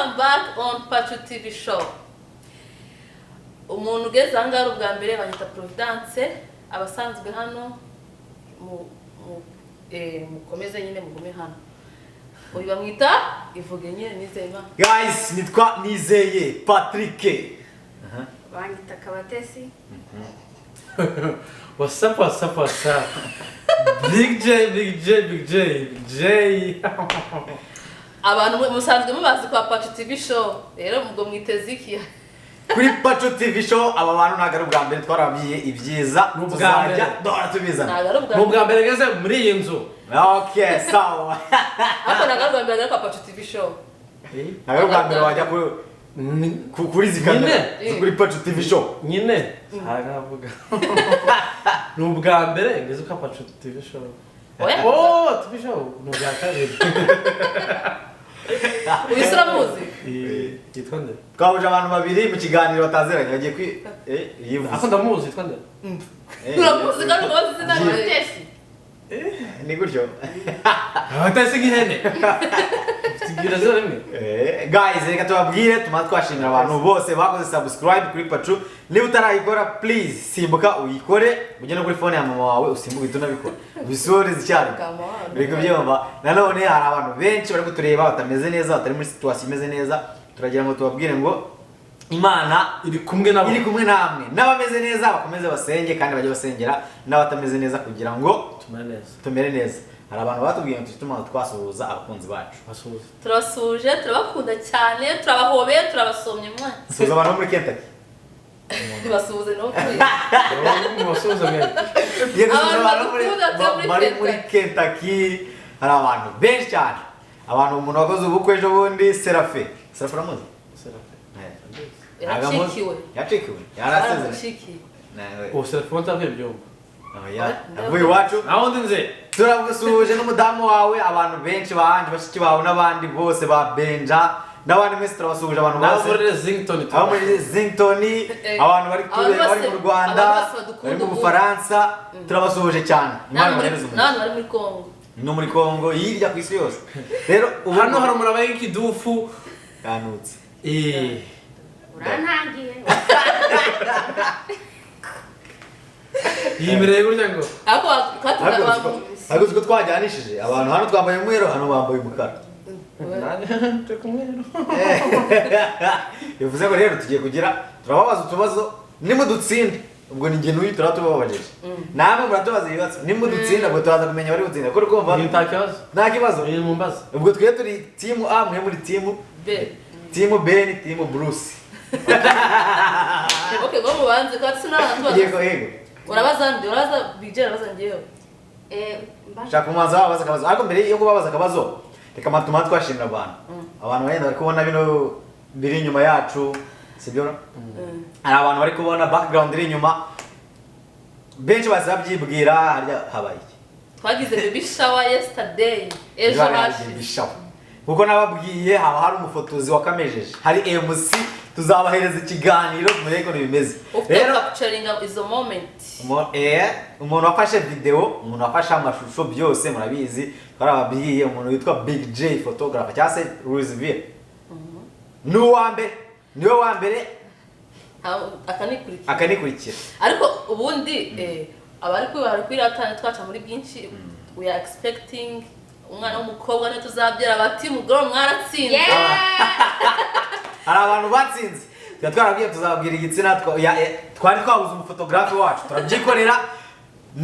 welcome back on Pachu TV show. Umuntu ugeze aha ngaha ubwa mbere banyita Providence, abasanzwe hano mukomeze nyine mugume hano. Uyu bamwita ivuge nyine Nizeyima. Guys, nitwa Nizeye Patrick. Banyita Kabatesi. What's up? Big J. Abantu musanzwe mubazi kwa Pachu TV show. Rero mugo mwiteze iki? Kuri Pachu TV show aba bantu nagara ubwa mbere twarabyiye ibyiza tuzajya dora tubizana. Mu bwa mbere geze muri iyi nzu. Okay, sawa. Ako nagara ubwa mbere kwa Pachu TV show. Nagara ubwa mbere wajya kuri zikamera kuri Pachu TV show. Nyine haravuga. Ni ubwa mbere ngeze kwa Pachu TV show. Oh, TV show. No bya kabiri. Uyisura muzi? Yitwa nde? Twabuje abantu babiri mu kiganiro batazeranye bagiye yivuze. Ako ndamuzi yitwa nde? Uramuzi kandi ubazi zina Kabatesi. Ni gutyo. Kabatesi nk'ihene. Tigira zone. Guys, reka tubabwire tumaze twashimira abantu bose bakoze subscribe kuri Pachu. Niba utarayikora please simbuka uyikore, ujye no kuri phone ya mama wawe usimbuke tunabikora. Bisore zicyari. Reka byumva. Nanone hari abantu benshi bari kutureba batameze neza, batari muri situation imeze neza. Turagira ngo tubabwire ngo Imana iri kumwe nabo. Iri kumwe namwe. N'abameze neza bakomeze basenge kandi bajye basengera, n'abatameze neza kugira ngo tumere neza. Hari abantu batubwiye ngo tutuma twasuhuza abakunzi bacu. Basuhuza. Turasuje, turabakunda cyane, turabahobeye, turabasomye mwa. Suhuza abantu muri Kentucky. Basuhuze no kuri. Basuhuza mwe. Abantu muri Kentucky hari abantu benshi cyane. Abantu umuntu wakoze ubukwe ejo bundi Serafe. Serafe ramuzi? Serafe. Yacikiwe. Yarasezeranye. O Serafe watavuye byumva. Avuye iwacu. Aho ndinze. Turabusuje n'umudamu wawe, abantu benshi bahanje bashiki bawe n'abandi bose ba Benja. N'abandi mwese turabasuje abantu bose. Abo muri Zington, abantu bari mu Rwanda, bari mu Bufaransa, turabasuje cyane. Nani bari muri Kongo. No muri Kongo yirya ku isi yose. Rero hano hari umuntu abaye ikidufu kanutse. Urantangiye. Yimireye gutya ngo. Ako ko twajyanishije abantu hano twambaye umwero hano bambaye umukara. Nani kumwero. Bivuze ko rero tugiye kugira turababaza utubazo nimudutsinda. Ubwo ni nge n'uyu turatubabajeje. Namwe muratubaza ibibazo nimudutsinda ubwo turaza kumenya bari butsinda. Ko kumva nta kibazo. Ni mu mbaza. Ubwo twe turi team A mwe muri team B. Team B ni team Bruce. Okay, bo mubanze ko sinatubaza. Yego. Urabaza bijera bazangiyeho. Shaka umanza wabaza akabazo. Ariko mbere yo kubabaza akabazo reka matuma twashimira abantu. Abantu bayenda bari kubona bino biri inyuma yacu. Sibyo? Hari abantu bari kubona background iri inyuma. Benshi bazabyibwira harya habaye iki? Twagize baby shower yesterday. Ejo hashi. Kuko nababwiye haba hari umufotozi wakamejeje. Hari MC tuzabahereza ikiganiro mureko bimeze. Rero capturing izo moment. Umuntu wafashe video, umuntu wafashe amashusho byose murabizi. Twarababwiye umuntu witwa Big J photographer cyangwa se Louisville. Niwe wa mbere akanikurikira. Ariko ubundi abari kwiratana twaca muri byinshi we are expecting umwana w'umukobwa ne tuzabyara bati mugoro mwaratsinze. Hari abantu batsinze. Twarabwiye tuzabwira igitsina twari twabuze umufotografi wacu. Turabyikorera.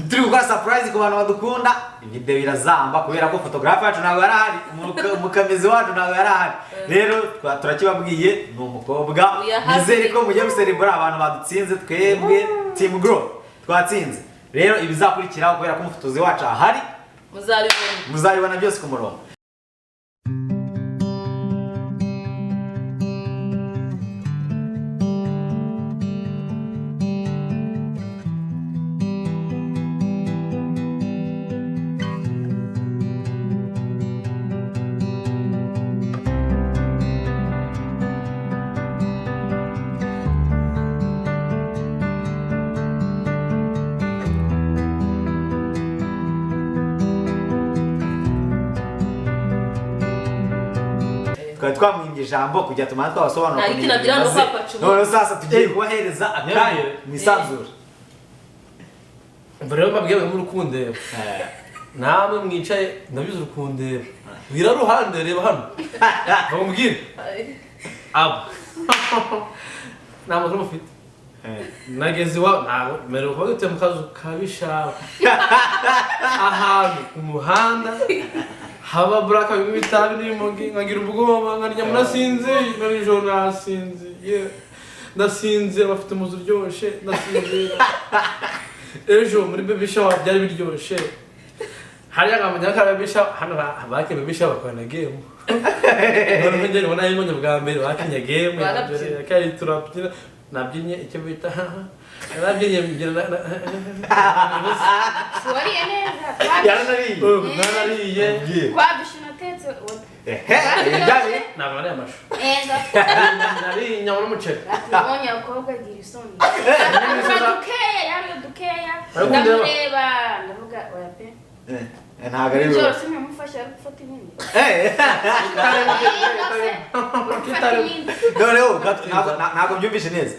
Turi gukora surprise ku bantu badukunda. Video irazamba kubera ko fotografi wacu ntabwo yarahari. Umukamizi wacu ntabwo yarahari. Rero turakibabwiye ni umukobwa. Nizere ko mujye guserebura abantu badutsinze twebwe Team Grow. Twatsinze. Rero ibizakurikiraho kubera ko umufotozi wacu ahari. Muzabibona byose ku murongo. twari twamwimye ijambo kugira tumane twabasobanura Nta giti nagira ngo papa cumu. none sasa tugiye kubahereza akanya mwisanzure Mbere yo babwiye mu rukundero namwe mwicaye ndabizi urukundero wira ruhande reba hano bamubwire abo namakuru mufite nageze wa nawe mbere ko gute mu kazu kabishaka ahantu ku muhanda haba braka bimitabi n'imogi nkagira ubwoba nkarya munasinze n'ijoro nasinze nasinze bafite umuzi uryoshye nasinze ejo muri baby shower byari biryoshye hari akamenya ka baby shower hano abake baby shower bakwana game none ngene bona yimwe bwa mbere bakinya game ya kari turabyina nabyinye icyo bita nabyinye mbyina Wariye neza. yaranariye Kwa bishina tetse. ndabi nabare amashu Eza. nari nyama n'umuceri Nabonye abakobwa gira isoni. Dukeya. Ariko Ndamureba ndavuga oya pe. ntago ari Njoro sinamufasha ari gufata ibindi. noneho ntabwo byumvishe neza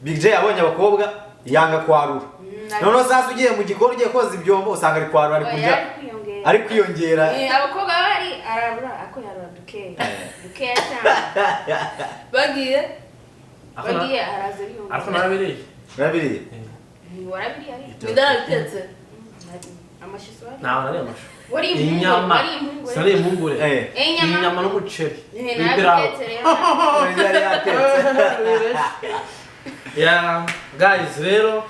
Big J yabonye abakobwa yanga kwarura noneho sasa ugiye mu gikoni ugiye koza ibyombo usanga ari kwarura ari kurya ari kwiyongera Abakobwa bari arabura ako yarura dukeya cyane. bagiye araza biyongera. ariko nabiriye urabiriye Warabiriye ari. midara bitetse Amashiso ari. nawe nari amashu Wari inyama impungure. sari impungure Inyama. inyama n'umuceri Nabitetse rero. yari yatetse ya guys rero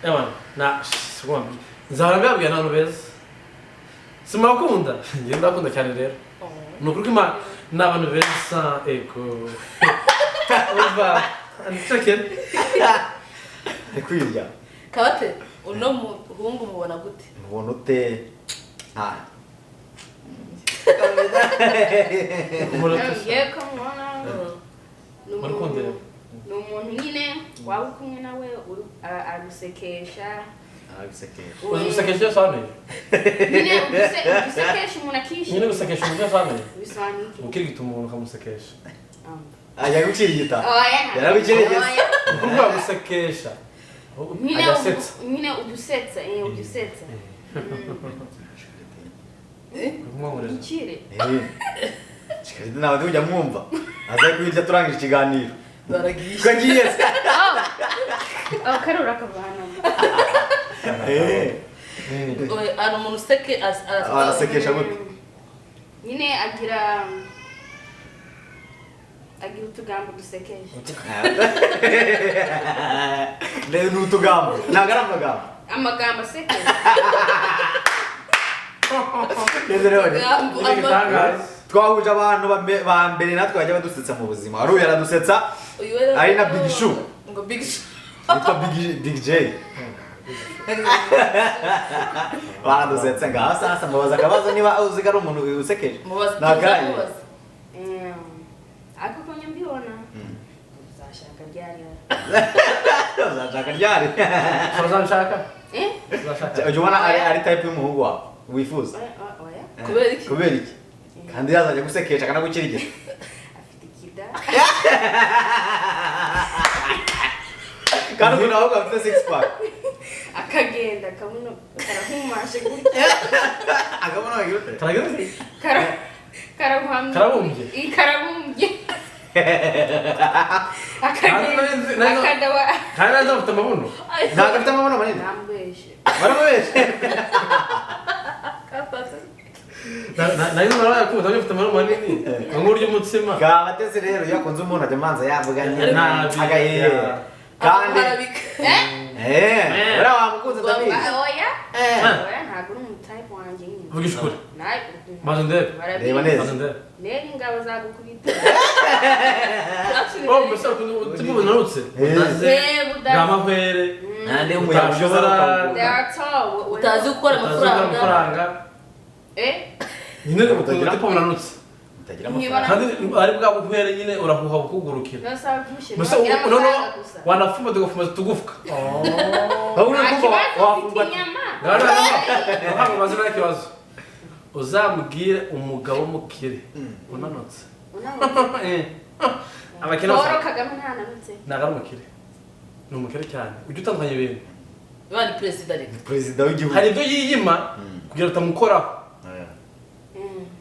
ewan na nzahora mbabwira n'abantu beza simurakunda njye ndakunda cyane rero ni ukuri ko imana ni abantu beza ego urva nicekere ari kwirya kabate uno muhungu mubona gute mubona ute Ngiye kumubona Marukundira ni umuntu nyine waba uri kumwe nawe agusekesha uzi gusekesha cyane nyine ugusekesha umuntu akishima nyine gusekesha umuntu cyane bisobanuye iki ukirigita umuntu ukamusekesha ajya gucirigita oya yarabikirigeze ukuvuga gusekesha agasetsa nyine udusetsa ukire Shikaridi nawe tujya mwumva aza kwirya turangije ikiganiro baragiye ukagiye karura akavanamo ari umuntu useke arasekesha gute nyine agira utugambo dusekesha ni utugambo ntabwo ari amagambo amagambo asekesha twahuje abantu ba mbere natwe bajya badusetsa mu buzima wari uyu aradusetsa ari na Big Shoe ngo Big Shoe yitwa Big J baradusetsa ngaho sasa mubaza akabazo niba uzi ko ari umuntu usekeje nagaye ariko ko nyambibona uzashaka ryari uzashaka ryari uzashaka ujya ubona ari type y'umuhungu wawe wifuza kubera iki kandi yazajya gusekesha akanagukirigita afite ikida kandi ubu nawe ugafite six pack akagenda kamuno karahumashe gutya akabona wagira ute karabumbye akagenda kandi nazo afite amabuno ntabwo afite amabuno manini nambeshe baramubeshe nayo mara yakuza bifite amabuno manini nguryo umutsima kabateze rero yakunze umuntu ajya manza yavuga nabi agaye kandi ura wamukunze ndabizi oya ntabwo uri umutype wanjye nyine vugisha ukuri nawe maze ndebe reba neza rero ingabo zagukubita oh mbese utimu narutse bwamahwere nande umuyaga ushobora utazi gukora amafaranga nyine utimu narutse kandi ari bwa bukwere nyine urahuha bukugurukira mbese noneho wanafuma tugafuma tugufwa uzamubwire umugabo mukire unanutse abakene Paul Kagame ntananutse ntago umukire ni umukire cyane ujya utandukanye ibintu bari perezida rero perezida w'igihugu hari ibyo yiyima kugira utamukoraho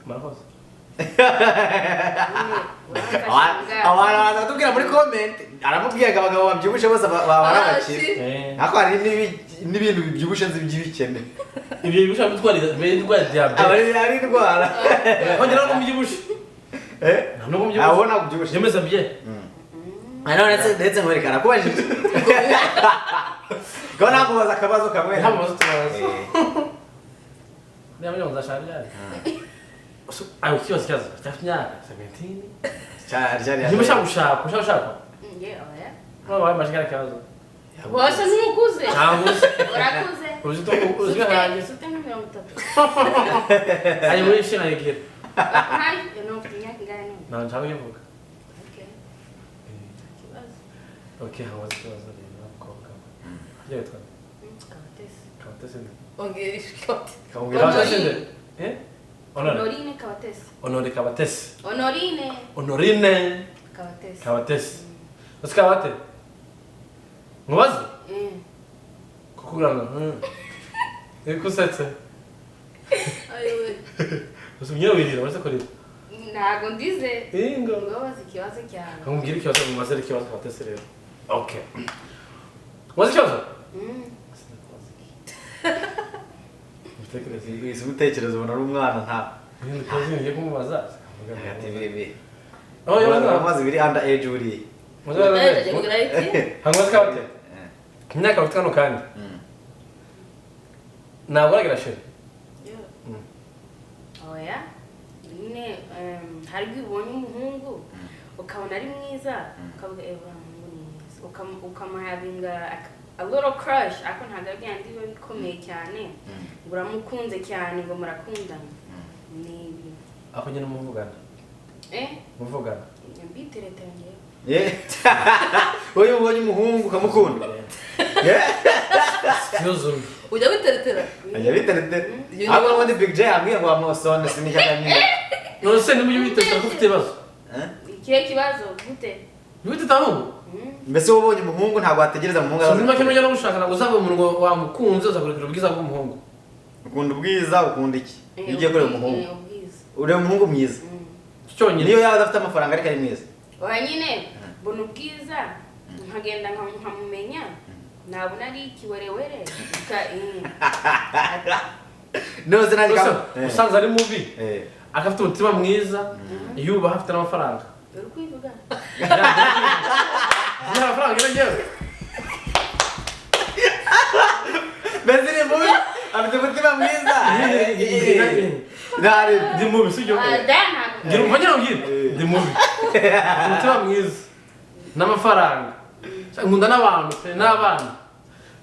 murakoze abantu baratubwira muri comment aramubwiye ngo abagabo babyibushe bose baba ari abakire ariko hari n'ibintu bibyibushe nzi by'ibikene ibyo bishobora gutwara diabete ari indwara ongera no mubyibushe no mubyibushe abona kubyibushe yemeza bye ndetse nkwerekana kubajije ko nakubaza akabazo kamwe nta mubazo tubaza niba nyonza shari ayo kibazo cyafite imyaka 17 niba ushaka wabaye amashigara kibazo bose n'umukuze cyangwa urakuze uzi hanjye ufite nk'30 ayo wishe na yegera hari no ufite imyaka ingana nta nshaka kuvuga okay hawaze ikibazo rero n'abakobwa agiye twari kabatese ongera ishoti kabatese Honorine Kabatesi Honore Kabatesi Honorine Kabatesi Basi kabate mubaze kukugana Kudusetsa ayowe usumye wirira base ko rero ntago ndize ingo ngabaza ikibazo cyane nkumbwira ikibazo mu mazere ikibazo Kabatesi rero okay wazi ikibazo utekereza ubona ari umwana nta ibintu twazingiye kumubaza ati bibi aho yabaza amazi biri under age uri hangwa kabate imyaka bafite hano kandi ntabwo aragira sheri oya nyine hari ubonye umuhungu ukabona ari mwiza ukavuga umuhungu ni mwiza ukamuhavinga a little crush ako ntabwo ari byandi biba bikomeye cyane ngo uramukunze cyane ngo murakundana nibi ako nyine muvugana muvugana mbiteretanye wowe ubonye umuhungu ukamukunda yuzumye ujya witeretera ajya biteretera ahubwo n'ubundi Big J ambwiye ngo wamusonde sinishyaka niba nose nimujye biteretera ko ufite ibibazo ikihe kibazo gute ntibitetaho mbese wowe ubonye umuhungu ntabwo wategereza umuhungu so niba kino no gushaka ntabwo uzava umuntu ngo wamukunze uzakurikira ubwiza bw'umuhungu ukunda ubwiza ukunda iki iyo ugiye kureba umuhungu ureba umuhungu mwiza cyonyine niyo yaba adafite amafaranga ariko ari mwiza oya nyine mbona ubwiza nkagenda nkamumenya nabona ari ikiwerewere nose nanjye usanze ari mubi akafite umutima mwiza yubaha afite n'amafaranga uri kwivuga ziha amafaranga ngewe mbese ni mubi afite umutima mwiza ndi mubi sibyo ngira umva ngira ndi mubi umutima mwiza n'amafaranga nkunda n'abantu pe n'abana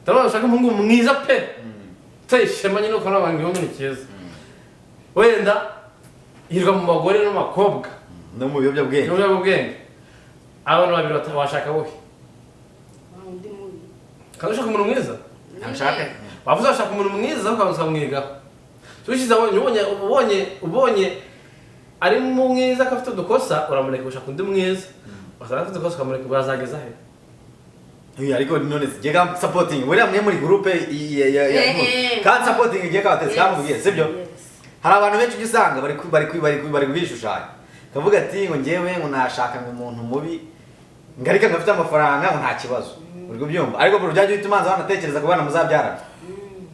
ndabona ushaka umuhungu mwiza pe utayishema nyine ukabona abantu igihugu ni cyiza wenda yirwa mu bagore no mu bakobwa no mu biyobyabwenge abantu babiri washaka wowe kandi ushaka umuntu mwiza wavuze washaka umuntu mwiza ukabanza ukamwigaho tushyize ubonye ari mwiza ko afite udukosa uramureka ushaka undi mwiza wasanga afite udukosa ukamureka bazageza he ariko none zigiye ka supporting buriya mwe muri groupe kandi supporting igiye kabatetse kamubwiye sibyo hari abantu benshi usanga bari kubishushanya kavuga ati ngo ngewe ngo nashaka umuntu mubi ngarika ngafite amafaranga ngo nta kibazo uri kubyumva ariko bro byaje bitumanza banatekereza ku bana muzabyarana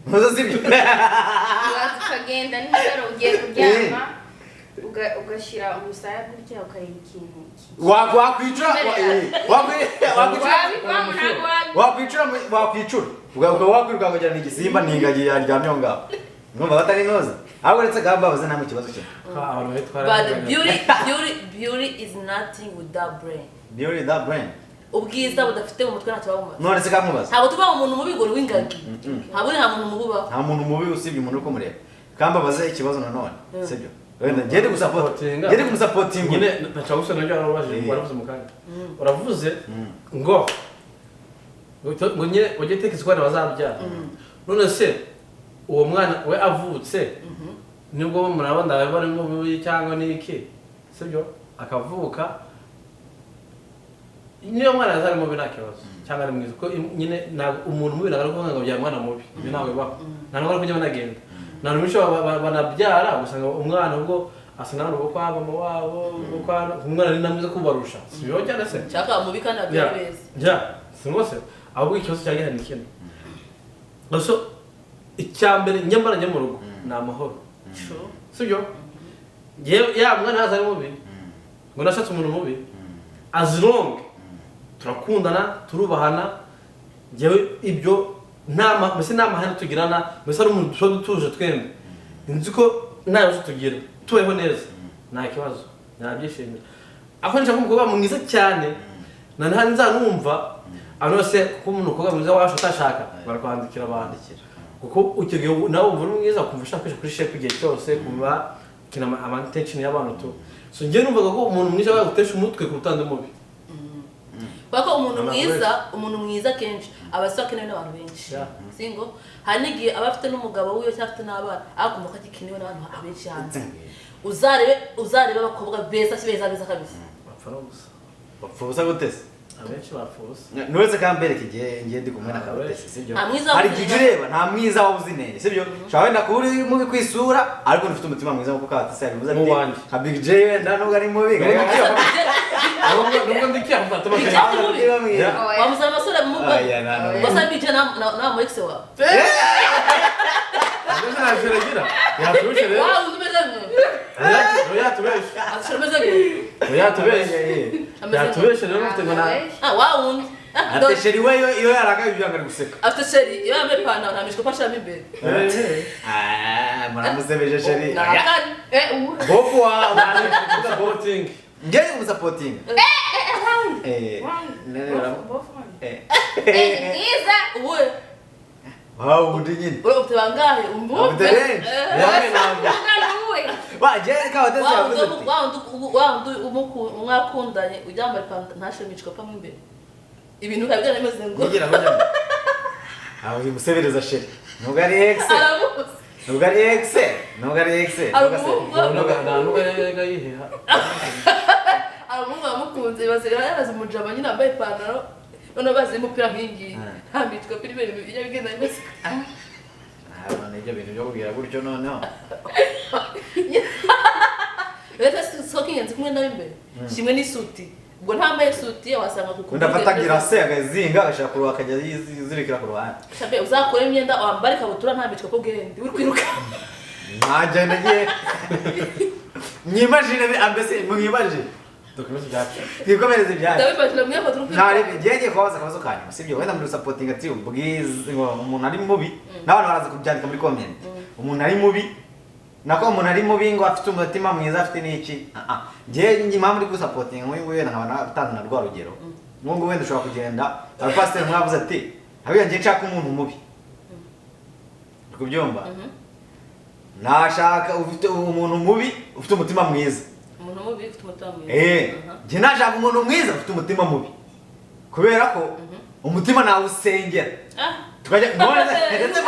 muzo sibyo ukagenda nijoro ugiye kuryama ugashira umusaya gutya ukareba ikintu wakwicura wakwiruka kugira ni igisimba n'ingagi yaryamye aho ngaho numva batari noza ahubwo uretse bavuze nta kibazo cye but beauty is nothing without brain ubwiza budafite mu mutwe ntacyo babumaze none se kamubaza ntabwo tuba umuntu mubi ngo w'ingagi ntabwo nta muntu mubi ubaho nta muntu mubi usibye umuntu uri kumureba kambabaze ikibazo nanone sibyo wenda ngende kumusapotinga nyine ntacyo gusa nabyo waravuze mu kanya uravuze ngo nyine ujye utekereza ko bazabyara none se uwo mwana we avutse nibwo murabona bari mubi cyangwa n'iki sibyo akavuka niyo mwana yazari mubi nta kibazo cyangwa ari mwiza kuko nyine umuntu mubi ntabwo ari kuvuga ngo byara umwana mubi ibi ntabwo bibaho ntabwo ari kujya banagenda nta n'umuco banabyara usanga umwana ubwo asa n'abantu bo kwa mama wabo umwana ni namwiza kubarusha si bibaho cyane se cyaka mubi kandi abyara beza ja singose ahubwo ikibazo cyari gihari n'ikindi gusa icyambere nyamara njya mu rugo ni amahoro sibyo ya mwana yazari mubi ngo nashatse umuntu mubi as long turakundana turubahana njyewe ibyo mbese nta mahane tugirana mbese ari umuntu dushobora dutuje twembi nzi ko nta bibazo tugira tubayeho neza nta kibazo nabyishimira aho nshaka umukobwa mwiza cyane nzanumva abantu bose kuko umuntu umukobwa mwiza wacu utashaka barakwandikira bandikira kuko icyo gihe nawe wumva uri mwiza ukumva ushaka kwisha kuri shepu igihe cyose kumva kina amatenshini y'abantu tu so njye numvaga ko umuntu mwiza yagutesha umutwe ku rutandu mubi kuko umuntu mwiza kenshi aba akenewe n'abantu benshi singo hari n'igihe aba afite n'umugabo wiwe cyangwa afite n'abana akumva ko akenewe n'abantu benshi hanze uzarebe abakobwa beza kabisa bapfa ubusa gutese abenshi bapfuza nuretse kambereka igihe ndi kumwe na kabutese sibyo hari igihe ureba nta mwiza wabuze intege sibyo ushobora wenda kuba uri mubi ku isura ariko ufite umutima mwiza kuko kabutese yabivuze ati nka Big J wenda nubwo ari mubi nubwo ndikiyafata wamuza amasura mu basa Big J na mu ex wa ndetse nashiragira yatubeshe rero wow umeze yatubeshe rero mufite ngo na wow ate sheri we iyo yarakaye byanga guseka afite sheri iyo yambaye ipantaro ntamishwe ko ashiramo imbere muramusebeje sheri Bofu wa supporting njye umusapoting Niza. Uwe. Wow, undi nyine. Ufite bangahe? Ufite benshi. Je kabutese yavuze ati umwakundanye ujyambaye ipantaro ntashimishwe ko imbere. Ibintu kabyo nemeze ngo. Ngira ngo njya. Aho imusebereza sheri. Nubwo ari ex. Nubwo ari ex. Nubwo ari ex. Nubwo yiheha. Abungu bamukunze bazira yaraza umujama nyine ambaye ipantaro none bazi umupira nk'ingi hambitswe kuri bene iyo bigenda imeze none ibyo bintu byo kubwira gutyo noneho leta sokingenzi kumwe na imbere kimwe n'isuti ubwo ntambaye suti wasanga kuko ndafatagira se agazinga agashaka kuruha akajya yizirikira ku ruhande shabe uzakora imyenda wambare kabutura ntambitswe ko bwende uri kwiruka najya nagiye nyimagine ambese mwimagine twikomereze ibyaje ntari bigiye kubaza akabazo kanyuma sibyo wenda muri supporting ati ubwize umuntu ari mubi n'abantu baraza kubyandika muri comment umuntu ari mubi nako umuntu ari mubi ngo afite umutima mwiza afite n'iki ngiye impamvu ndi gusupporting ngo wenda nkabana atanga na rwa rugero ngo wenda ushobora kugenda abapasiteri mwavuze ati abiya ngiye nshaka umuntu mubi kubyumva nashaka ufite umuntu mubi ufite umutima mwiza umuntu mubi ufite umutima mwiza njye nashaka umuntu mwiza ufite umutima mubi kubera ko umutima nawe usengera tukajya none ndetse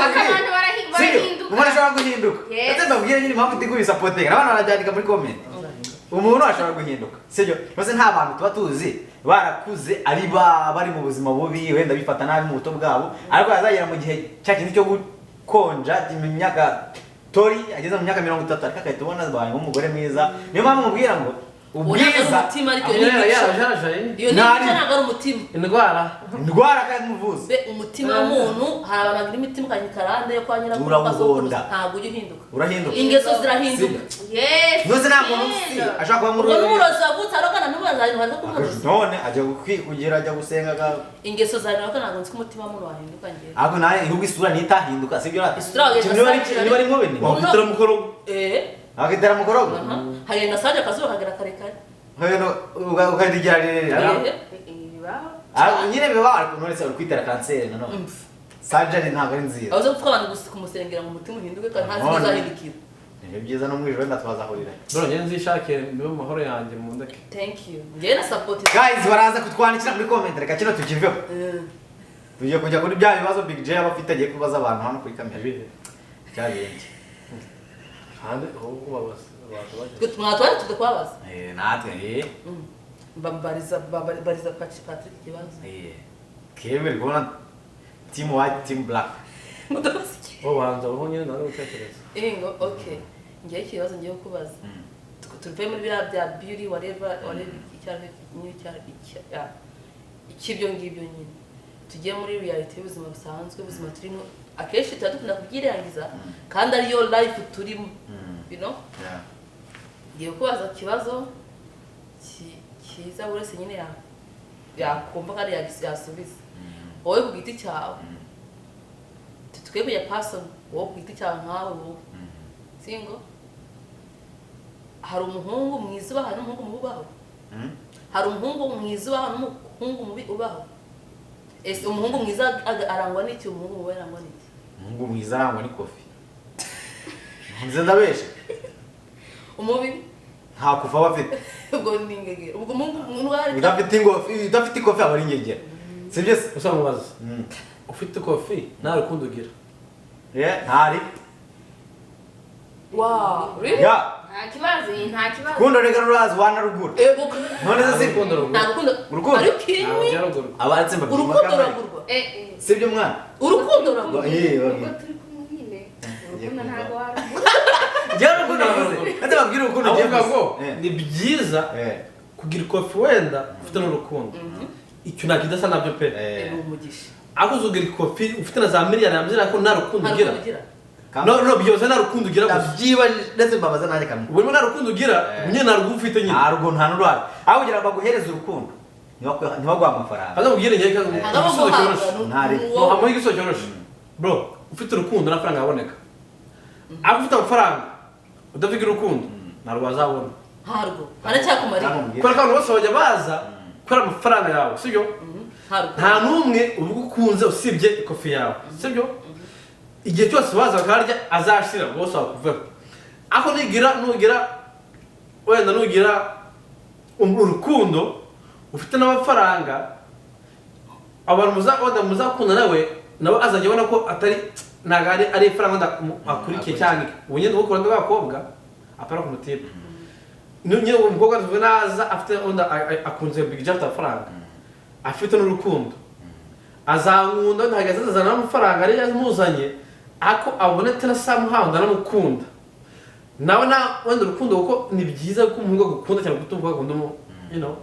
umuntu ashobora guhinduka ndetse mbabwire nyine impamvu ndi kubisupporting n'abantu barabyandika muri comment umuntu ashobora guhinduka sibyo bose nta bantu tuba tuzi barakuze ari bari mu buzima bubi wenda bifata nabi mu buto bwabo ariko yazagera mu gihe cyakindi cyo gukonja imyaka Tori ageze mu myaka 30 ariko akahita ubona abaye umugore mwiza niyo mpamvu mubwira ngo ubwiza umutima ariko iyo ni ntabwo ari umutima indwara kandi muvuze be umutima w'umuntu hari abantu bagira imitima kanyikarande yo kwa nyirakuru ntabwo ujya uhinduka ingeso zirahinduka nose ntabwo uzi ashaka kuba muri umurozi wavutse arokana n'umwazanye kumurozi none ajya kugira ajya gusenga ingeso zawe ntabwo nzi ko umutima w'umuntu wahinduka ngiye ahubwo nawe ihubwo isura nitahinduka sibyo rati niba ari nkobene wabitira mukorogo akitera mukorogo hari na saje akazuba kagera karekare ukadigira rero nyine biba ariko none se uri kwitera kanseri nanone surgery ntabwo ari nziza aho gutwa abantu kumusengera mu mutima uhinduke kandi ntazi uzahindukira ni byiza no mwijoro wenda twazahurira bro nyenze nzishake niwe mahoro yanjye mu ndeke thank you ngiye na support guys baraza kutwandikira muri comment reka kino tukiveho tugiye kujya kuri bya bibazo Big J abafite agiye kubaza abantu hano kuri kamera bihe cyabindi hande aho kubabaza mwatwaye tudakubabaza natwe bariza Patrick ikibazo Kevin kubona team white team black banza ubu nyine nawe utekereza ingo okay ngiye ikibazo ngiye kubaza tuvuye muri bya beauty whatever ikibyo ngibyo nyine tugiye muri reality y'ubuzima busanzwe ubuzima turimo akenshi turadukunda kubyirangiza kandi ariyo life turimo you know ngiye kubaza ikibazo kiza uretse nyine yakumva kandi yasubiza wowe ku giti cyawe tukwiye kujya person wowe ku giti cyawe nkawe wowe singo hari umuhungu mwiza ubaho n'umuhungu mubi ubaho hari umuhungu mwiza ubaho n'umuhungu mubi ubaho ese umuhungu mwiza arangwa n'iki umuhungu mubi arangwa n'iki umuhungu mwiza arangwa n'ikofi nze ndabesha umubi nta kufa bafite ubwo ni ingegera ubwo umuhungu udafite ikofi aba ari ingegera sibyo se usamubaza ufite ikofi nta rukundo ugira ntari wow really nta kibazo kundo rega rurazi wanarugura none se urukundo ari kirimi abaratse mbabwira urukundo ragurwa sibyo mwana urukundo ragurwa Jya urukundo navuze ate babwira urukundo avuga ngo ni byiza kugira ikofi wenda ufite n'urukundo icyo nakidasa nabyo pe umugisha akuze ugira ikofi ufite na za miliyoni amazina ko nta rukundo ugira no byose nta rukundo ugira gusa byiba ndetse mbabaza nanjye kamwe ubwo nta rukundo ugira nyine nta rukundo ufite nyine nta n'urwara aho kugira baguhereza urukundo ntibagwa amafaranga kaza mubwire njye kaza igisubizo cyoroshye ntari no igisubizo cyoroshye bro ufite urukundo n'amafaranga yaboneka ako ufite amafaranga udafite urukundo ntabwo wazabona ntarwo aracyakumarira kubera ko abantu bose bajya baza kubera amafaranga yawe sibyo nta n'umwe ubugukunze usibye ikofi yawe sibyo igihe cyose baza bakarya azashira bose bakuveho ako nugira wenda nugira urukundo ufite n'amafaranga abantu muzakunda nawe azajya abona ko atari ntabwo ari ifaranga akurikiye cyane ubu nyine ubukora n'abakobwa apara ku mutiba nyine uwo mukobwa tuvuge naza afite akunze big jump amafaranga afite n'urukundo azankunda ntabwo azazana n'amafaranga ariyo amuzanye ako abona tena somehow ndanamukunda nawe wenda urukundo kuko ni byiza ko umuhungu agukunda cyane kuko umukobwa akunda you know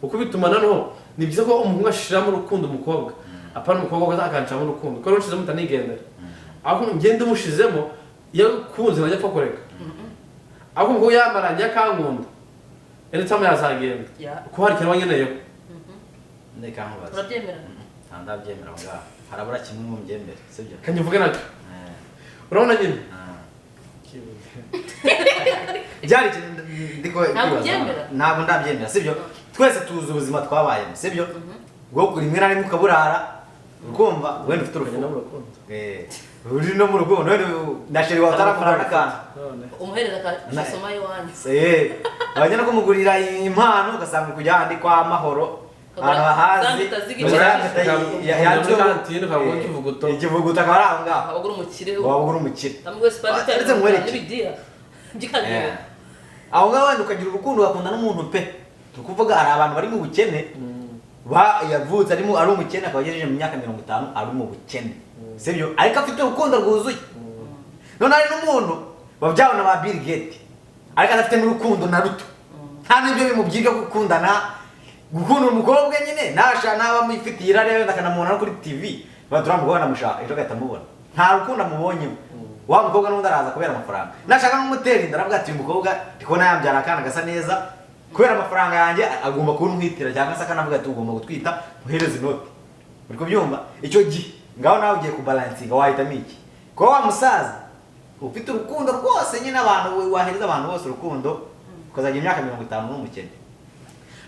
uko bituma noneho ni byiza ko umuhungu ashiramo urukundo umukobwa apana umukobwa akancamo urukundo ko rushize mutanigendera ako ngende umushizemo iyo kunze najya apfa kureka ako ngo yamaranye akankunda ene tama yazagenda ko hari kintu wanyeneyeho ndeka nkubaza urabyemera ndabyemera ngaho harabura kimwe mu byembere sibyo kanye uvuge nacyo urabona nyine byari ndiko ntabwo ndabyemera sibyo twese tuzi ubuzima twabayemo sibyo bwo rimwe na rimwe ukaburara ukumva wenda ufite urukundo uri no mu rukundo na sheri wawe utaramugura n'akantu umuhereza akasoma iwanyu wajya no kumugurira impano ugasanga kujya ahandi kwa mahoro ahantu hahazi ikivuguto akaba ari aho ngaho wabagura umukire wabagura umukire ndetse muherekeye aho ngaho wenda ukagira urukundo ugakunda n'umuntu pe turi kuvuga hari abantu bari mu bukene yavutse ari umukene akaba agejeje mu myaka 50 ari mu bukene sibyo ariko afite urukundo rwuzuye none hari n'umuntu wabyawe na ba Bill Gates ariko adafite n'urukundo na ruto nta n'ibyo bimubyiga gukundana gukunda umukobwa nyine nasha naba mwifitiye irare ndakanamubona kuri TV badura mugabo namushaka ejo gahita mubona nta rukundo amubonye wa mukobwa n'undi araza kubera amafaranga nashaka n'umutera inda aravuga ati umukobwa ndikubona yambyara akana gasa neza kubera amafaranga yanjye agomba kuntwitira cyangwa se akanavuga ati ugomba gutwita muhereze inoti uri kubyumva icyo gihe ngaho nawe ugiye kubalansinga wahitamo iki kuba wa musaza ufite urukundo rwose nyine abantu wahereza abantu bose urukundo ukazagira imyaka 50 n'umukene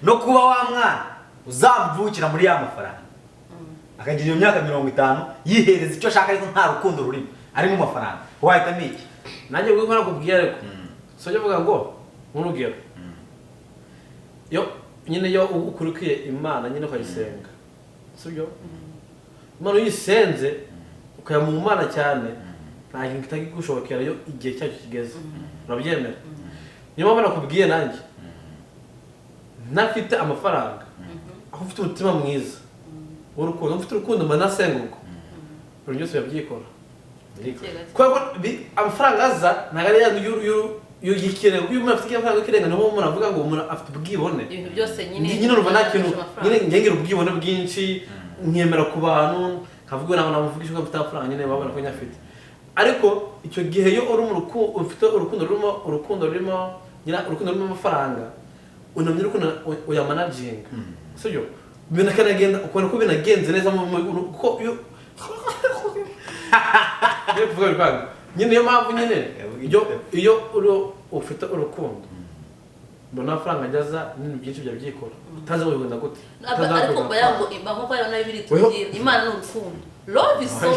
no kuba wa mwana uzamvukira muri ya mafaranga akagira iyo myaka 50 yihereza icyo ashaka ariko nta rukundo rurimo ari mu mafaranga wahitamo iki nanjye ubwo nakubwiye ariko sojya vuga ngo nkurugero nyine yo ukurikiye Imana nyine ukayisenga sibyo Imana uyisenze ukaya mu Mana cyane nta kintu kitagikushobokera yo igihe cyacyo kigeze urabyemera niyo mpamvu nakubwiye nanjye ntafite amafaranga aho ufite umutima mwiza w'urukundo ufite urukundo mba nasenguka buri byose bibyikora kubera ko amafaranga aza ntabwo ari y'ikirenga iyo umuntu afite amafaranga y'ikirenga niho umuntu avuga ngo umuntu afite ubwibone ibintu byose nyine urumva nta kintu nyine ngira ubwibone bwinshi nkemera ku bantu nkavuga ngo namuvugisha ko mfite amafaranga nyine babona ko nyafite ariko icyo gihe iyo uri mu rukundo ufite urukundo rurimo amafaranga unamye urukundo uyamanaginga sibyo binakanagenda ukabona ko binagenze neza kuko iyo kuvuga bikanga nyine niyo mpamvu nyine iyo ufite urukundo mbona amafaranga ajyaza n'ibintu byinshi byabyikora utazi ngo bigenda gute ariko bayango nkuko ari nayo biri tugira Imana n'urukundo love is so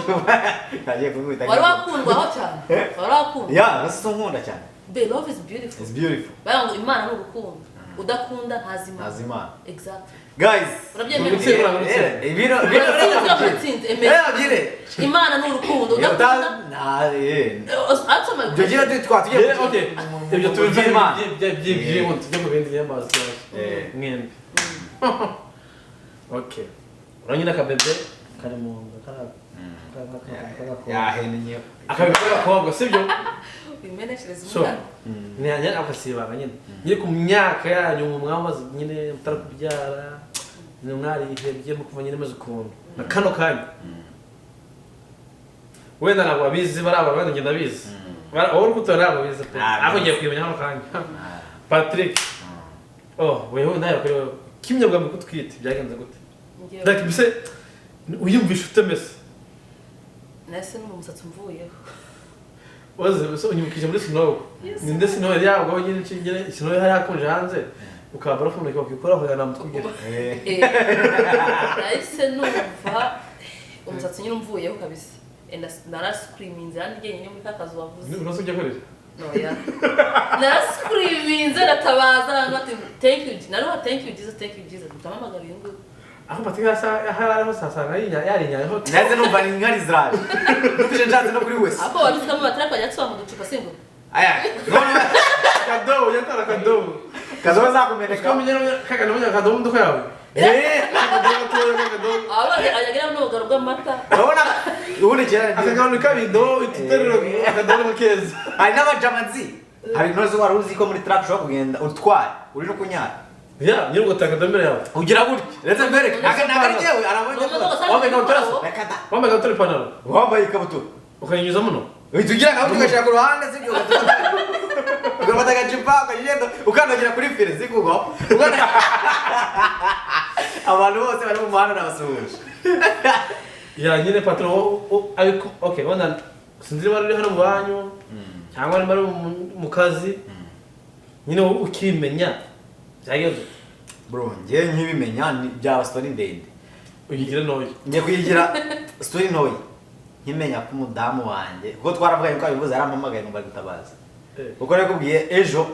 wari wakundwaho cyane wari wakundwa nasi nkunda cyane love is beautiful it's beautiful bayango Imana n'urukundo udakunda ntazimana exactly guys Imana n'urukundo udakunda ibyo tubivuye tujye mu bindi nyamazi mwembi okay uranyina akabebe kari mu nda akabebe k'agakobwa sibyo bimeneshereza so nyine akasibanga nyine ku myaka yanyu mwamaze nyine mutari kubyara nyine mwarihebye mu kuva nyine maze ukuntu na kano kanya wenda ntabwo babizi baraba wenda ngenda bizi wowe uri kutora ntabwo bizi pe aho ngiye kwimenya hano kanya Patrick wewe nayo kuri kimwe bwa mukutwite byagenze gute like bise uyumvisha utemese nase n'umusatsi mvuyeho waze unyumukije muri snow ninde snow yabwo nyine cyingire snow hari akonje hanze ukaba barafume ko ukora aho yanamutwigera nase numva umusatsi nyine mvuyeho kabisa nara screaming zandi nyine muri kakazo wavuze nose ujya korera no ya nara screaming zatabaza ngati thank you thank you Jesus tutamamagara yingu aho Patrick haraho sasa yarinya ho naze numva ni nkari ziraje nufije njanze no kuri wese ako wabisika mu batara kwa yakso mu ducupa singo aya kado yatara kado kazo zakumeneka kamenyero kaka nabanya kado mu nduko yawe ayagira n'ubugaro bw'amata urabona ubundi cyane akagano kabido ituterero akadoro mukeza hari n'abajamazi hari nozo wari uzi ko muri trap shop kugenda utwaye uri no kunyara ya nyirwo takadambere yawe ugira gutya ndetse mbere nagari jewe arabonye wambaye gato panaro wambaye ikabutura ukayinyuza muno utugira kabutura gashaka ku ruhande sibyo ugafata agacupa ukagenda ukandagira kuri fire zikugo abantu bose bari mu muhanda n'abasuhuje ya nyine patro ariko okay wanda sinzi bari hano mu banyu cyangwa bari mu kazi nyine ukimenya cyageze bro ngiye nkibimenya bya story ndende uyigira noye ngiye kuyigira story noye nkimenya ko umudamu wanjye kuko twaravuga yuko abivuze arampamagaye ngo bari gutabaza uko rero kubwiye ejo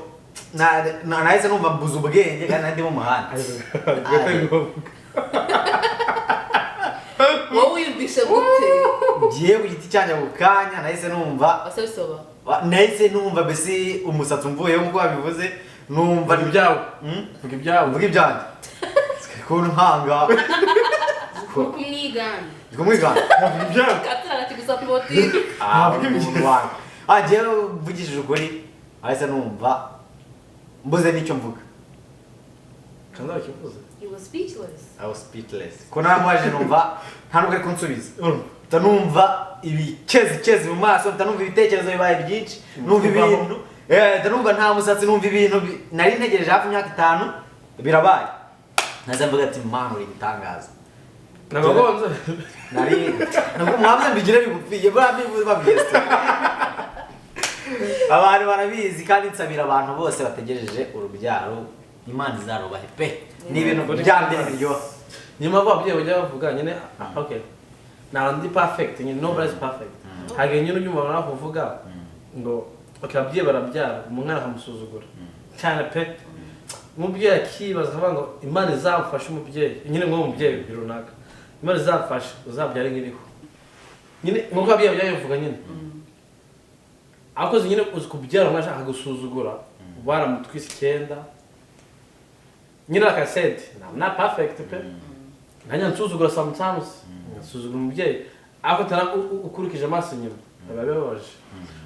nahise numva mbuza ubwenge kandi ndi mu muhanda wowe uyumvishe gute ngiye ku giti cyanjye ku kanya nahise numva mbese umusatsi umvuyeho nk'uko babivuze numva ibyawe mvuga ibyanjye kuntu nkanga kumwigana ibyawe katara kigusapoti ngiye mvugishije ukuri ahise numva mbuze n'icyo mvuga kandi bakivuze I was speechless ko naramwaje numva nta nubwo ari kunsubiza ndanumva ibikezi mu maso ndanumva ibitekerezo bibaye byinshi numva ibintu ndanumva nta musatsi numva ibintu nari ntegereje hafi imyaka 5 birabaye naze mvuga ati mama uri gitangaza nabagonze nari nubwo mwabye mbigire bigupfiye barabivuze babiyeste abantu barabizi kandi nsabira abantu bose bategereje urubyaro Imana izarubahe pe ni ibintu byambere biryo nyuma babye bajya bavuga nyine okay ndi perfect nyine nobody is perfect hage nyine unyuma baravuga ngo bakabye barabyara umwana akamusuzugura cyane pe umubyeyi akibaza ngo Imana izamfasha umubyeyi nyine ngo umubyeyi birunaka Imana izamfasha uzabyare nk'iriho nyine nkuko abyeyi bajya bavuga nyine akoze nyine uzi kubyara umwana ashaka gusuzugura baramutwise 9 nyine akasete na perfect pe nkanya nsuzugura sometimes nsuzugura umubyeyi ako tana ukurikije amaso nyuma ababebaje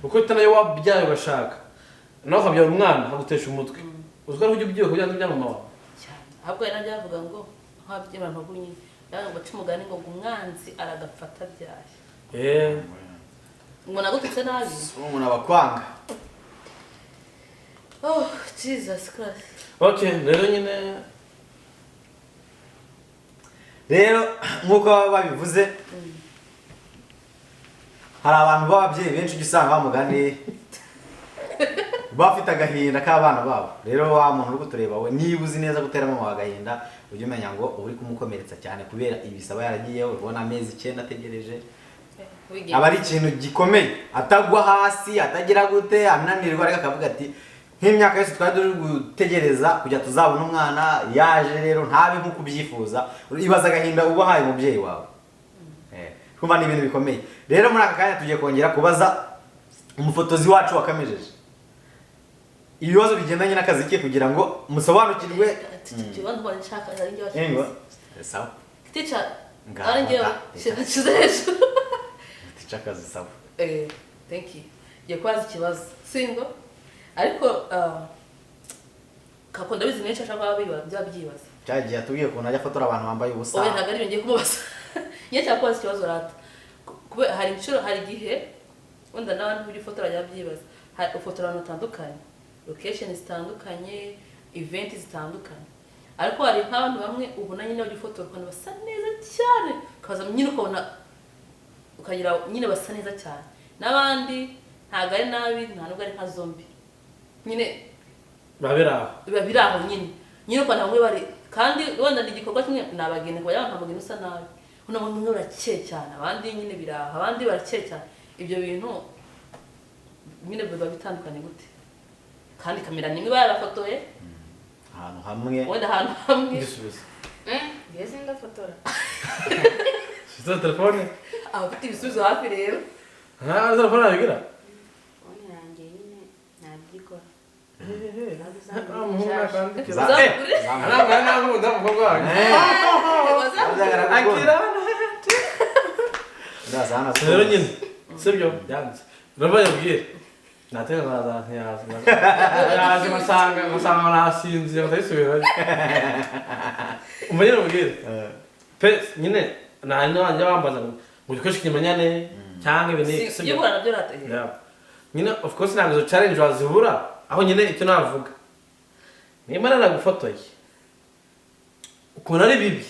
uko tanayo wabyaye bashaka naho kabyara umwana agutesha umutwe uzwa n'ujye ubyiye kujya ndya mama wawe ahubwo yana byavuga ngo nkabyima mpagunyi yaga ngo cimugani ngo umwanzi aragafata byaye ngo nagutse nabi umuntu abakwanga oh Jesus Christ okay rero nyine rero nkuko babivuze hari abantu b'ababyeyi benshi gisanga bamugani bafite agahinda k'abana babo rero wa muntu uri kutureba we niba uzi neza gutera mama agahinda ujye umenya ngo uri kumukomeretsa cyane kubera ibisaba yaragiyeho ubona amezi 9 ategereje aba ari ikintu gikomeye atagwa hasi atagira gute ananirwa ariko akavuga ati nk'imyaka yose twari turi gutegereza kujya tuzabona umwana yaje rero ntabe nkuko ubyifuza ibaza agahinda ubahaye umubyeyi wawe kumva ni ibintu bikomeye rero muri aka kanya tugiye kongera kubaza umufotozi wacu wakamejeje ibibazo bigendanye n'akazi ke kugira ngo musobanukirwe ikibanza mbona nshaka ari njye wacu sawa teacher ari njye shizeje teacher kazi sawa thank you ye kwazi ikibazo singo ariko kakunda bizi menshi ashaka byabyibaza cyagiye atubwiye ko najya fotora abantu bambaye ubusa oya ntago ari ngiye kumubaza nye cyakwazi ikibazo rata kube hari inshuro hari gihe wenda n'abantu uri fotora byabyibaza hari ufotora abantu batandukanye location zitandukanye event zitandukanye ariko hari nk'abantu bamwe ubona nyine uri fotora kandi basa neza cyane kaza nyine ukabona ukagira nyine basa neza cyane n'abandi ntago ari nabi nta nubwo ari nka zombi nyine babiraho nyine kwa namwe bari kandi wenda ni igikorwa kimwe nabagene kwa y'abantu bagene usa nabi uno muntu urakeye cyane abandi nyine biraho abandi barakeye cyane ibyo bintu nyine biba bitandukanye gute kandi kamera nimwe barafotoye ahantu hamwe wenda ahantu hamwe gisubizo ngeze ndafotora shizo telefone abafite ibisubizo hafi rero telefone yabigira one yanjye nyine nabyikora rero nyine sibyo byanze uraba yabwiye natega yaje masanga nasinze batayisubira umenya ubwire pe nyine nani wanje bambaza ngo dukoreshe kimenyane cyangwa ibintu sibyo bwana byo rateye nyine of course ntabwo challenge wazibura aho nyine icyo navuga nimba naragufotoye ukuntu ari bibi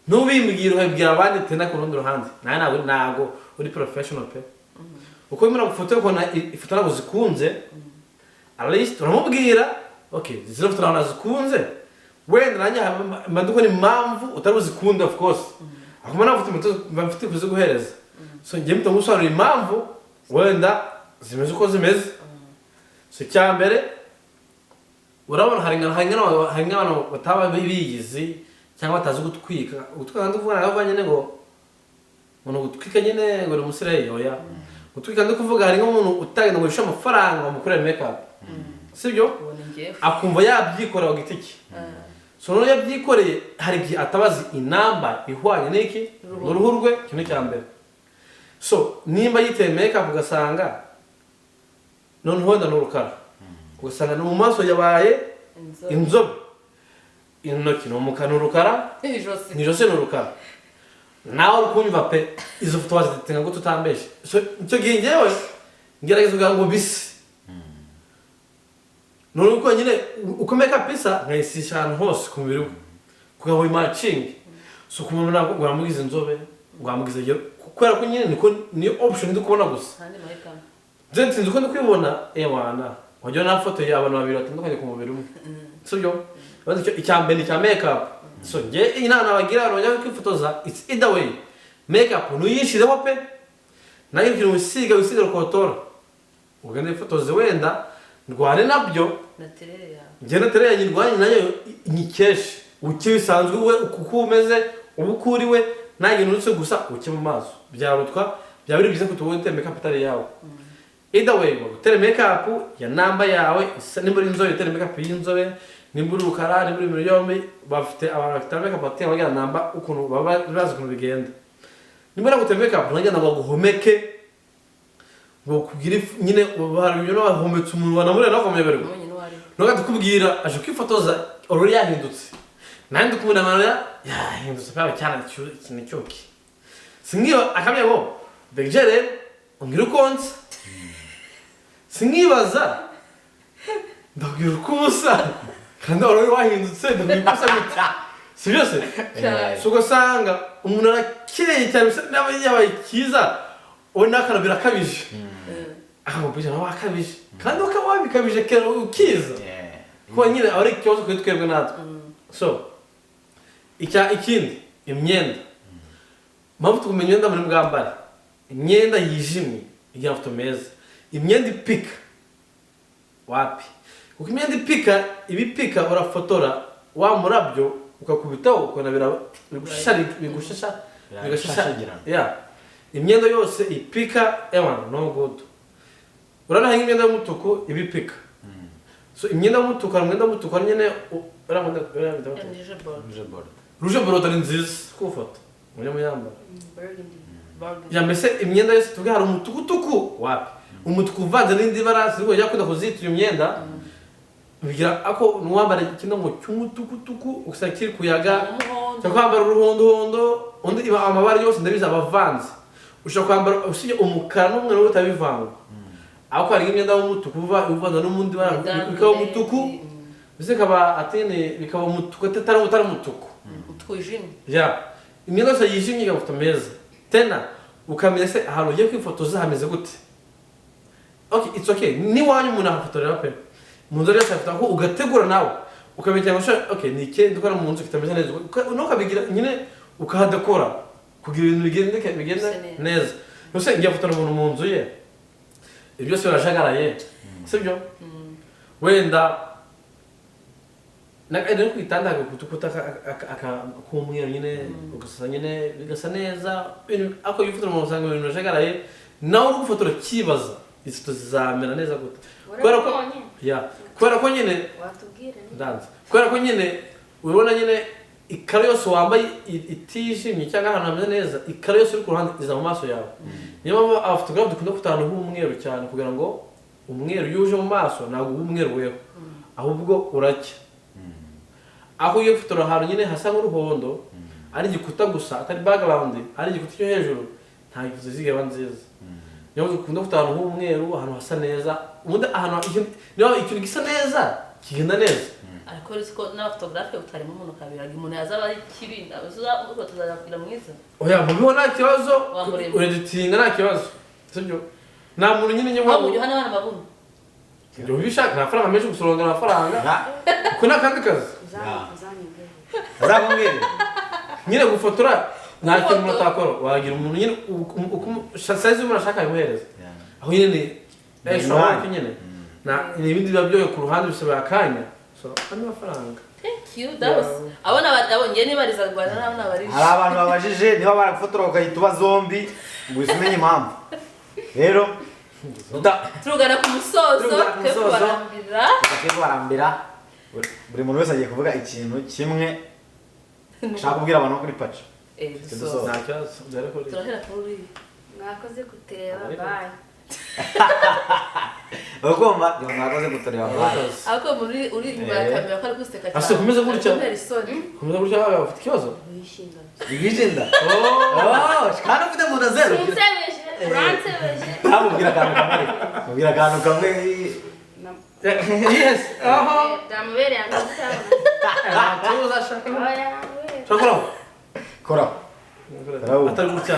nubimbwira ukabwira abandi tena ku rundi ruhande nawe ntabwo uri professional pe uko imana gufotoye ukuntu ifoto ntabwo zikunze at least uramubwira okay zino foto ntabwo zikunze wenda nanjye mbanduko ni impamvu utari uzikunda of course aho mbona mfite kuziguhereza so njye mpita ngusobanurira impamvu wenda zimeze uko zimeze so cyambere urabona hari nk'abantu bataba biyizi cyangwa batazi gutwika kandi uvuga navanye ngo umuntu gutwika nyine ngo uri umusireye oya gutwika ndi kuvuga hari nk'umuntu utagenda ngo yishe amafaranga bamukorera make-up sibyo akumva yabyikora ku giti cye so none yabyikoreye hari igihe atabazi inamba ihwanye n'iki n'uruhu rwe kimwe cya mbere so nimba yiteye make-up ugasanga noneho wenda n'urukara ugasanga ni mu maso yabaye inzobe intoki ni umukara n'urukara n'ijosi n'urukara nawe uri kunyumva pe izo foto wazitenga ngo tutambeshe so icyo gihe njyewe ngerageza kugira ngo bise none uko nyine uko make-up isa nkayisisha ahantu hose ku mubiri we kugira ngo imacinge so ku muntu ntabwo wamugize inzobe wamugize kubera ko nyine niyo option ndi kubona gusa nzi uko ndi kwibona wana wajya na foto y'abantu babiri batandukanye ku mubiri umwe sibyo icyambere ni icya make-up so njye inama bagira abantu bajya kwifotoza it's either way make-up nuyishireho pe nayo ikintu wisiga urukotora ugende ifotoze wenda ndwane nabyo njye natereye nyirwanye nayo nyikeshe uki bisanzwe we uko umeze ubu ukuriwe nta kintu uretse gusa uki mu maso byarutwa byaba ari byiza ko tubone make-up itari yawe either way gutera makeup ya namba yawe isa nimba uri inzobe utera makeup y'inzobe nimba uri ukara nimba uri miliyoni bafite abantu batera makeup batera bagira namba ukuntu baba bazi ukuntu bigenda nimba gutera makeup ntagenda ngo guhomeke ngo kugira nyine bari byo bahometse umuntu wanamure nakomeye bari noga tukubwira aje kwifotoza already yahindutse nandi kubona mara yahindutse pa cyane ikintu cyoki singiba akamye bo begere ongira ukonse singibaza ndagira ukusa kandi already wahindutse ndagira ukusa gute seriously suko sanga umuntu arakeye cyane n'abayabaye kiza ona kana birakabije akamubije nawe akabije kandi ukawabikabije kero ukiza ko nyine ari cyozo kuri twebwe natwe so ikindi imyenda mpamvu tukumenya imyenda muri bwambare imyenda yijimye igira afite meza imyenda ipika wapi kuko imyenda ipika ibipika urafotora wa murabyo ukakubitaho ukona bigushasha ya imyenda yose ipika ewana no good urana imyenda y'umutuku ibipika so imyenda y'umutuku umwenda w'umutuku nyene rouge bordeaux ari nziza kufoto munyamuyamba ya mbese imyenda yose tuvuge hari umutuku wapi umutuku uvanze n'indi bara sirwo yakunda kuzitira imyenda bigira ako nuwambara ikintu ngo cy'umutuku usakiri kuyaga cyo kwambara uruhondo undi iba amabara yose ndabiza abavanze ushaka kwambara usije umukara n'umweru utabivanga ako ari imyenda y'umutuku uvanze n'umundi bara bikaba umutuku bise kaba atene bikaba umutuku atari umutuku utwijimye ya imyenda yose yijimye igafite meza tena ukamenya se ahantu ugiye kwifotoza hameze gute okay it's okay ni wanyu umuntu afotorera pe munzo rero afite ko ugategura nawe ukamenya ngo okay ni ke dukora mu nzu kitameze neza ukabigira nyine ukahadakora kugira ibintu bigenda neza yose ngiye fotora umuntu mu nzu ye ibyo byose birashagaraye sibyo wenda nakajya kwitanda kutukuta akumweru nyine ugasasa nyine bigasa neza ako yifotora mu nsanga ibintu birashagaraye nawe uri gufotora kibaza ifoto zizamera neza gute kubera ko nyine ndanze kubera ko nyine urabona nyine ikara yose wambaye itijimye cyangwa ahantu hameze neza ikara yose uri ku ruhande iza mu maso yawe niyo mpamvu abafotogarafe dukunda kutahana nk'umweru cyane kugira ngo umweru yuje mu maso ntabwo uba umweru weho ahubwo uracya aho iyo fotora ahantu nyine hasa nk'uruhondo ari igikuta gusa atari background ari igikuta cyo hejuru nta ifoto zigaba nziza niyo dukunda kutahana nk'umweru ahantu hasa neza ubundi ahantu ikintu gisa neza kigenda neza ariko risiko na photographe utarimo umuntu kabiraga umuntu yazaba ari kibi tuzazakira mwiza oya mubiho nta kibazo ureditinga nta kibazo sibyo nta muntu nyine nyuma waba ujya hano abana babuno ibyo bishaka nta faranga menshi gusorongera amafaranga ko nta kandi kazi azakubwira nyine gufotora nta kintu umuntu atakora wagira umuntu nyine size umuntu ashaka ayimuhereza aho nyine shobora nyine ni ibindi biba byoye ku ruhande bisaba akanya so ani amafaranga thank you that was abonye nibariza Rwanda n'abana barije hari abantu babajije niba baragufotora ukayituba zombi ngo uzimenye impamvu rero turugana ku musozo barambira buri muntu wese agiye kuvuga ikintu kimwe nshaka kubwira abantu kuri paca nta kibazo turahera kuri mwakoze kuteba bye ugomba mwakoze kutureba bye ako muri uri inyuma ya kamera kandi guseka cyane ase kumeze gutya kumeze gutya ufite ikibazo igijinda kandi ufite mu zero uransebeje ntamubwira akantu kamwe mubwira akantu kamwe yes Mbere angusaba tuza shaka oya shaka kora atari gutya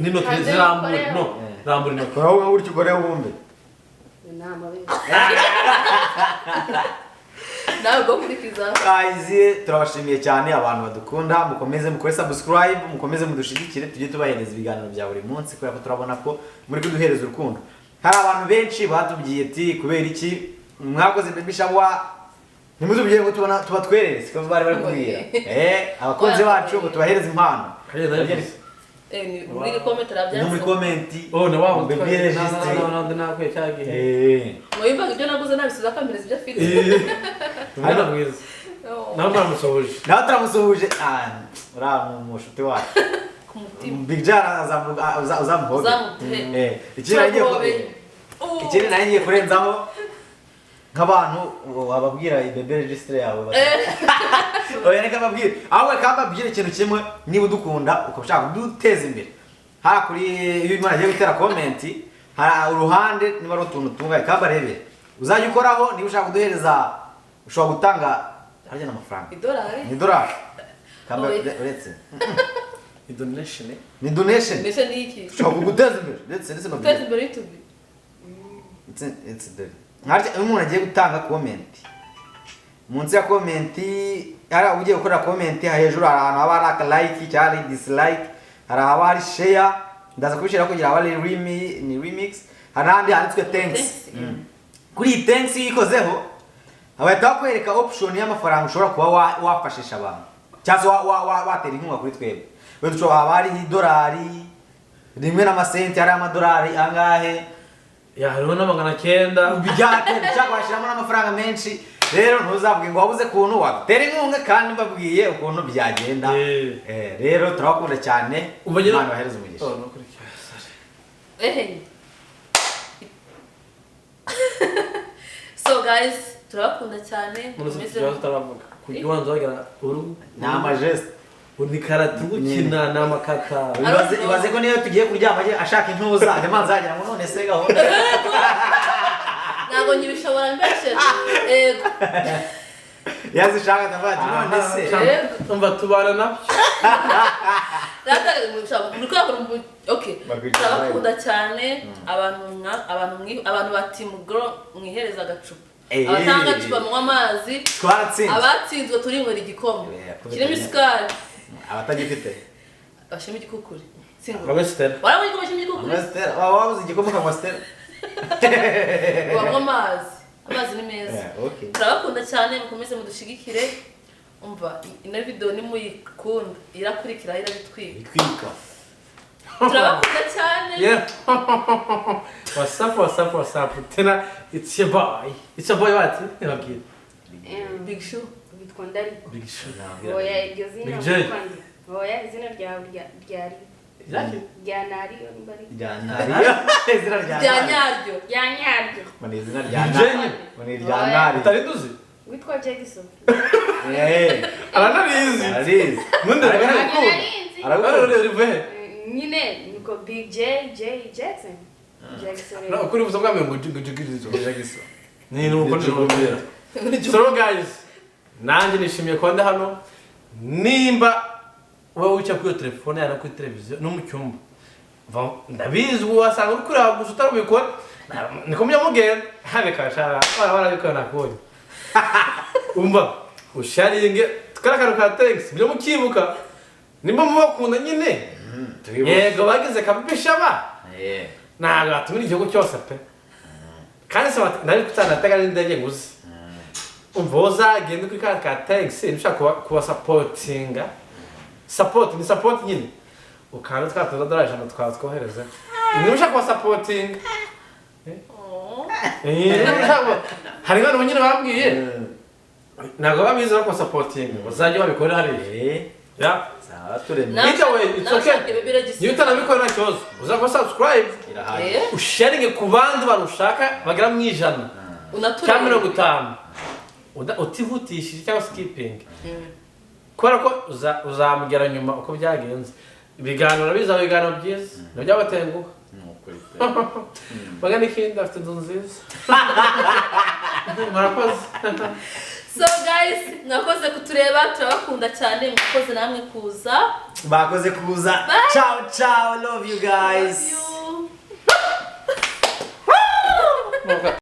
nino zirambura no rambura no kora wowe uri kigore wumve ntabwo kurikiza guys turabashimiye cyane abantu badukunda mukomeze mukore subscribe mukomeze mudushigikire tujye tubahereza ibiganiro bya buri munsi kubera ko turabona ko muri kuduhereza urukundo hari abantu benshi batubwiye ati kubera iki mwakoze baby shower nimuzubwiye ngo tubatwerere siko bari kubwira abakunzi bacu ngo tubahereza impano muri comment arabyanditse no muri comment Oh, na wao Mbere registre. nakwe cyagihe. Mwimba ibyo naguze nabisuza kamereza ibyo afite. Mwana mwiza. Nawe turamusohoje. nawe turamusuhuje uriya mushuti wacu Ku mutima. Big Jar uzamuhobe Uzamuhe. ikindi nari ngiye kurenzaho nk'abantu wababwira ibebe registre yawe oya reka babwire ahubwo reka babwire ikintu kimwe niba udukunda ukaba ushaka kuduteza imbere hara kuri iyo Imana agiye gutera comment hari uruhande niba ari utuntu tungaye kabarebe uzajya ukoraho niba ushaka kuduhereza ushobora gutanga harya n'amafaranga Idolari. ni dolari kamba uretse Donation. ni donation Ndetse niki? ushobora kuguteza imbere ndetse Tezi mabwire imbere YouTube. it's there nkarya umuntu agiye gutanga comment munsi ya comment hari ugiye gukora comment hejuru hari ahantu haba hari aka like cyangwa hari dislike hari haba hari share ndaza kubishira kugira haba hari remix hari ahandi handitswe thanks kuri iyi thanks iyo ikozeho abahita bakwereka option y'amafaranga ushobora kuba wafashisha abantu cyangwa se watera inkunga kuri twebwe we dushobora haba hari $1 rimwe n'amasenti hari amadolari angahe Ya hariho n'amagana 900. bijyate cyangwa washiramo n'amafaranga menshi rero ntuzavuge ngo wabuze kuntu watera inkunga kandi mbabwiye ukuntu byagenda rero turabakunda cyane Imana bahereza umugisha Oh, no kuri cyane. So guys, turabakunda cyane. Munoze kibazo taravuga. Kugiwanza wagira uru ni amajeste undi karatu gukina n'amakata. ibaze ko niyo tugiye kuryama ashaka intuza ndema nzagira ngo none se gahunda Ntabwo nyibishobora mbeshe. Ego. yazishaka ndavati none se Umva tubana nabyo. Rata okay. Turabakunda cyane abantu ba team grow mwihereza agacupa. Abatanga agacupa mu amazi. twatsinze Abatsinzwe turi ngo igikombe. Kirimo isukari. abatagifite Bashima igikukuri. Singo. Babestera. Warabonye ko bashima igikukuri? Master wabuze igikomo ka Master Wanywa amazi ni meza. okay Turabakunda cyane mukomeze mudushigikire. Umva ino video ni muyikunda irakurikira irabitwika. itwika Turabakunda cyane. Yeah. What's up? Tena it's your boy. It's your boy what? Okay. Big Show. Bitwa ndari. Big show. Oya iryo zina Big J. kwandi. Oya izina ryawe ryari. Jackie. Ryanari mbari. Janari izina rya Byanyaryo. Yanyaryo. mani izina rya Jenny. mani rya nari Utari duzi? Witwa Jackson. Aranarizi. ariz Munde Yanarinzi. Ararive. Nyine niko Big J Jackson. Jackson. No, kuri buza bwa ngo jigirizo. Jackson. Ni nuko ndikubwira. So guys, nanjye nishimiye ko ndi hano. Nimba wowe uca kuri telefone yana kuri televiziyo no mu cyumba. Ndabizi wasanga uri kuri aho utarabikora. Niko mugenda. Habe kashara. Barabikora nakubonye. Umva usharinge tukarakaro ka thanks byo mukibuka. Nimba mubakunda nyine. Yego bagize kabisha ba. Ntabwo atumira igihugu cyose pe. Kandi se nari kutanatega n'indege nguzi. Umva uzagenda kuri ka thanks nishaka kuba supportinga. Support ni support nyine. Ukanda twatoza $100 twatwohereza. Ni ushaka kuba supporting. Hari abantu nyine bambwiye. Ntabwo babizi ko supporting. Uzajya babikora hariya. Ya. sawa turemye Either way, it's okay. Niba utanabikora nta kibazo uzakora subscribe usharinge ku bandi bantu ushaka bagera mu 100 cyangwa 50 utihutishije cyangwa skipping kubera ko uzamugera nyuma uko byagenze ibiganiro bizaba ibiganiro byiza nabyo abatenguha bagana ikindi afite inzu nziza murakoze. So guys, mwakoze kutureba turabakunda cyane mwakoze namwe kuza. bakoze kuza ciao love you guys Love you.